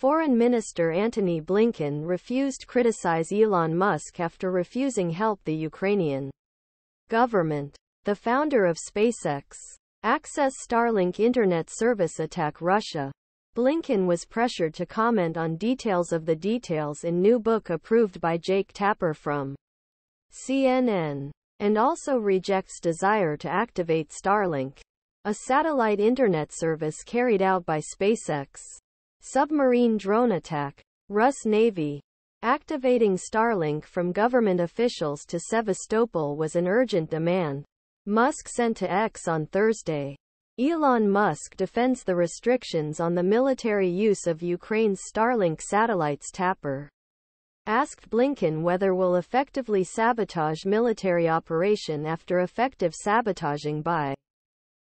Foreign Minister Antony Blinken refused to criticize Elon Musk after refusing help the Ukrainian government. The founder of SpaceX access Starlink internet service attack Russia. Blinken was pressured to comment on details of the details in new book approved by Jake Tapper from CNN, and also rejects desire to activate Starlink, a satellite internet service carried out by SpaceX. Submarine drone attack. Rus Navy. Activating Starlink from government officials to Sevastopol was an urgent demand, Musk sent to X on Thursday. Elon Musk defends the restrictions on the military use of Ukraine's Starlink satellites. Tapper asked Blinken whether will effectively sabotage military operation after effective sabotaging by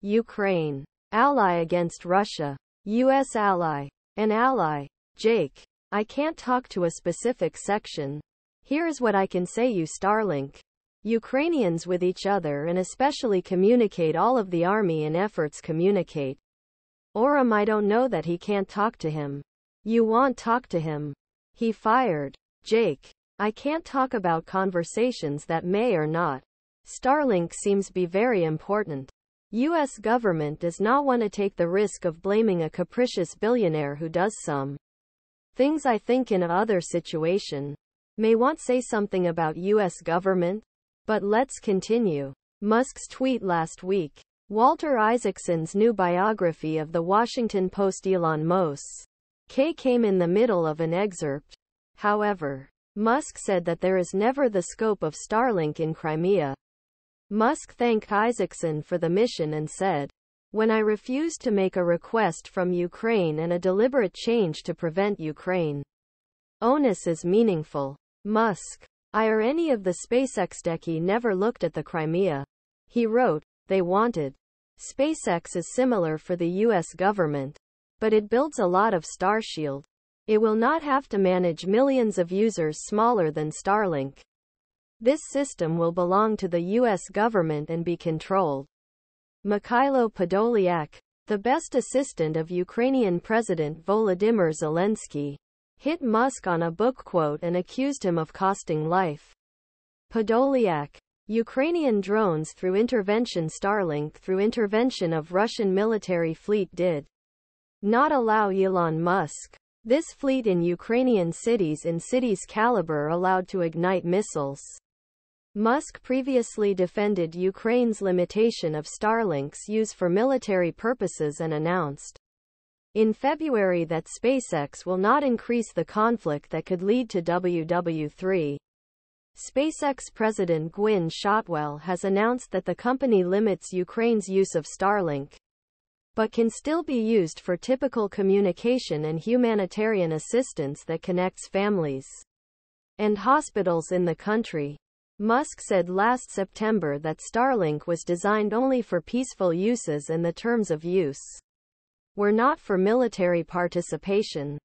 Ukraine. Ally against Russia. U.S. ally. An ally. Jake. I can't talk to a specific section. Here's what I can say: you Starlink Ukrainians with each other and especially communicate all of the army and efforts communicate. I don't know that he can't talk to him. You won't talk to him. He fired. Jake. I can't talk about conversations that may or not. Starlink seems be very important. U.S. government does not want to take the risk of blaming a capricious billionaire who does some things I think in a other situation. May want say something about U.S. government? But let's continue. Musk's tweet last week. Walter Isaacson's new biography of the Washington Post. Elon Musk came in the middle of an excerpt. However, Musk said that there is never the scope of Starlink in Crimea. Musk thanked Isaacson for the mission and said, "When I refused to make a request from Ukraine and a deliberate change to prevent Ukraine onus is meaningful." Musk. I or any of the SpaceX techie never looked at the Crimea. He wrote, they wanted. SpaceX is similar for the U.S. government, but it builds a lot of Starshield. It will not have to manage millions of users smaller than Starlink. This system will belong to the U.S. government and be controlled. Mikhailo Podolyak, the best assistant of Ukrainian President Volodymyr Zelensky, hit Musk on a book quote and accused him of costing life. Podolyak. Ukrainian drones through intervention. Starlink through intervention of Russian military fleet did not allow Elon Musk. This fleet in Ukrainian cities caliber allowed to ignite missiles. Musk previously defended Ukraine's limitation of Starlink's use for military purposes and announced in February that SpaceX will not increase the conflict that could lead to WW3. SpaceX President Gwynne Shotwell has announced that the company limits Ukraine's use of Starlink, but can still be used for typical communication and humanitarian assistance that connects families and hospitals in the country. Musk said last September that Starlink was designed only for peaceful uses and the terms of use were not for military participation.